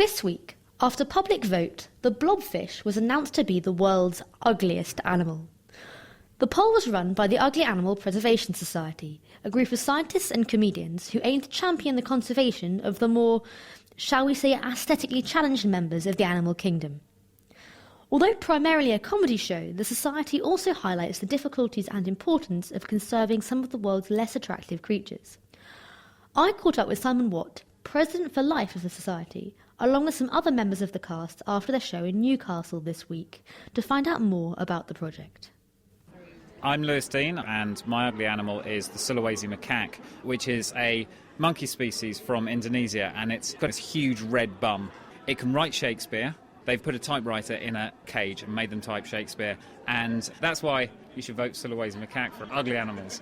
This week, after public vote, the blobfish was announced to be the world's ugliest animal. The poll was run by the Ugly Animal Preservation Society, a group of scientists and comedians who aim to champion the conservation of the more, shall we say, aesthetically challenged members of the animal kingdom. Although primarily a comedy show, the Society also highlights the difficulties and importance of conserving some of the world's less attractive creatures. I caught up with Simon Watt, President for Life of the Society, along with some other members of the cast after their show in Newcastle this week, to find out more about the project. I'm Lewis Dean, and my ugly animal is the Sulawesi macaque, which is a monkey species from Indonesia, and it's got this huge red bum. It can write Shakespeare. They've put a typewriter in a cage and made them type Shakespeare, and that's why you should vote Sulawesi macaque for ugly animals.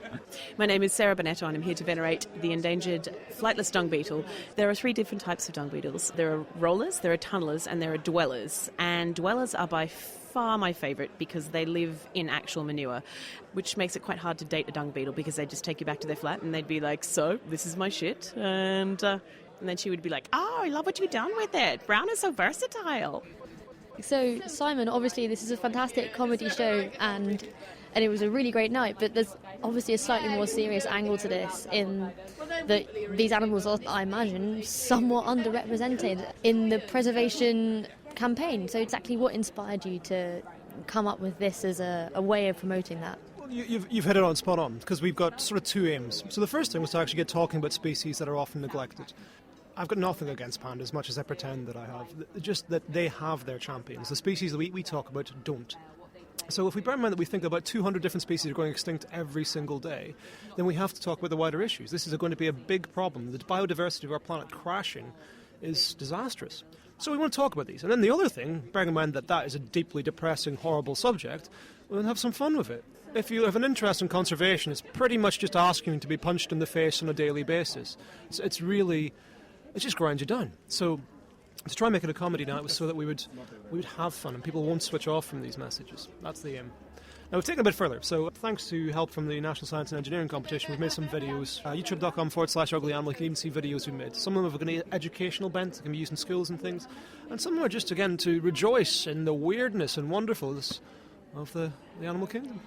My name is Sarah Bonetto, and I'm here to venerate the endangered flightless dung beetle. There are 3 different types of dung beetles. There are rollers, there are tunnelers, and there are dwellers. And dwellers are by far my favourite because they live in actual manure, which makes it quite hard to date a dung beetle because they just take you back to their flat and they'd be like, so, this is my shit, and then she would be like, oh, I love what you've done with it. Brown is so versatile. So, Simon, obviously this is a fantastic comedy show and it was a really great night, but there's obviously a slightly more serious angle to this in that these animals are, I imagine, somewhat underrepresented in the preservation campaign. So exactly what inspired you to come up with this as a way of promoting that? Well, you've hit it on spot on, because we've got sort of 2 aims. So the first thing was to actually get talking about species that are often neglected. I've got nothing against pandas, as much as I pretend that I have. Just that they have their champions. The species that we talk about don't. So if we bear in mind that we think about 200 different species are going extinct every single day, then we have to talk about the wider issues. This is going to be a big problem. The biodiversity of our planet crashing is disastrous. So we want to talk about these. And then the other thing, bearing in mind that that is a deeply depressing, horrible subject, we'll have some fun with it. If you have an interest in conservation, it's pretty much just asking to be punched in the face on a daily basis. It's really... it just grinds you down. So to try and make it a comedy night was so that we would have fun and people won't switch off from these messages. That's the aim. Now we've taken it a bit further. So thanks to help from the National Science and Engineering Competition, we've made some videos. youtube.com/ugly animal. You can even see videos we've made. Some of them have an educational bent. They can be used in schools and things. And some are just, again, to rejoice in the weirdness and wonderfulness of the animal kingdom.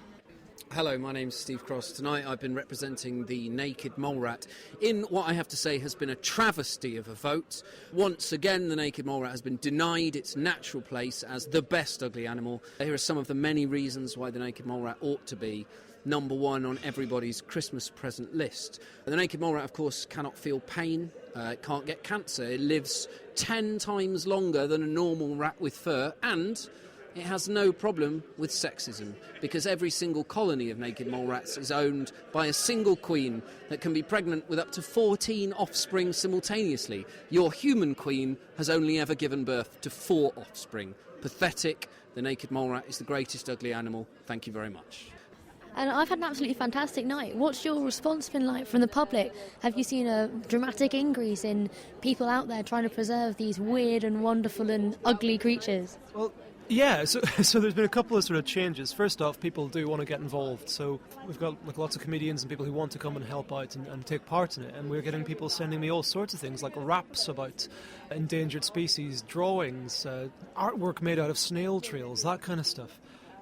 Hello, my name's Steve Cross. Tonight I've been representing the naked mole rat in what I have to say has been a travesty of a vote. Once again, the naked mole rat has been denied its natural place as the best ugly animal. Here are some of the many reasons why the naked mole rat ought to be number 1 on everybody's Christmas present list. The naked mole rat, of course, cannot feel pain. It can't get cancer. It lives 10 times longer than a normal rat with fur, and it has no problem with sexism, because every single colony of naked mole rats is owned by a single queen that can be pregnant with up to 14 offspring simultaneously. Your human queen has only ever given birth to 4 offspring. Pathetic. The naked mole rat is the greatest ugly animal. Thank you very much. And I've had an absolutely fantastic night. What's your response been like from the public? Have you seen a dramatic increase in people out there trying to preserve these weird and wonderful and ugly creatures? Well, yeah, so there's been a couple of sort of changes. First off, people do want to get involved. So we've got lots of comedians and people who want to come and help out and take part in it. And we're getting people sending me all sorts of things, like raps about endangered species, drawings, artwork made out of snail trails, that kind of stuff.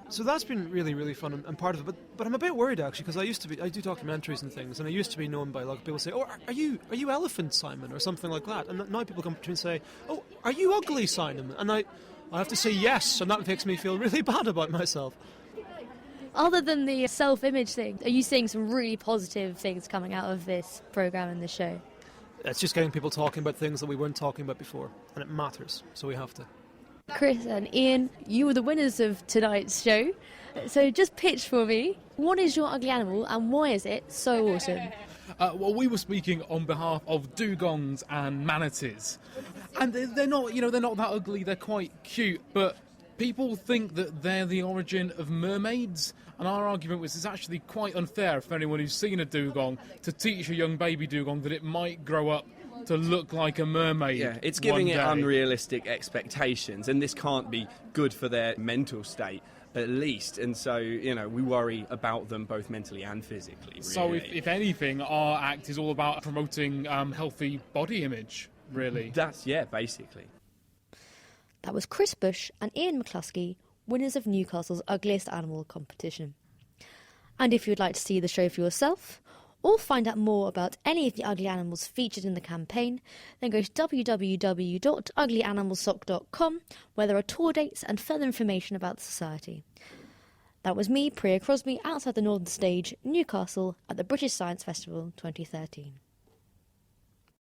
So that's been really, really fun and part of it. But I'm a bit worried, actually, because I do documentaries and things, and I used to be known by, like, people say, oh, are you Elephant Simon, or something like that. And now people come to me and say, oh, are you Ugly Simon? And I have to say yes, and that makes me feel really bad about myself. Other than the self-image thing, are you seeing some really positive things coming out of this programme and this show? It's just getting people talking about things that we weren't talking about before, and it matters, so we have to. Chris and Ian, you were the winners of tonight's show, so just pitch for me. What is your ugly animal, and why is it so awesome? Well, we were speaking on behalf of dugongs and manatees, and they're not that ugly. They're quite cute, but people think that they're the origin of mermaids, and our argument was it's actually quite unfair for anyone who's seen a dugong to teach a young baby dugong that it might grow up to look like a mermaid. Yeah, it's giving it unrealistic expectations, and this can't be good for their mental state, at least. And so, we worry about them both mentally and physically, really. So if anything, our act is all about promoting healthy body image, really. Basically. That was Chris Bush and Ian McCluskey, winners of Newcastle's Ugliest Animal competition. And if you'd like to see the show for yourself, or find out more about any of the ugly animals featured in the campaign, then go to www.uglyanimalsoc.com, where there are tour dates and further information about the society. That was me, Priya Crosby, outside the Northern Stage, Newcastle, at the British Science Festival 2013.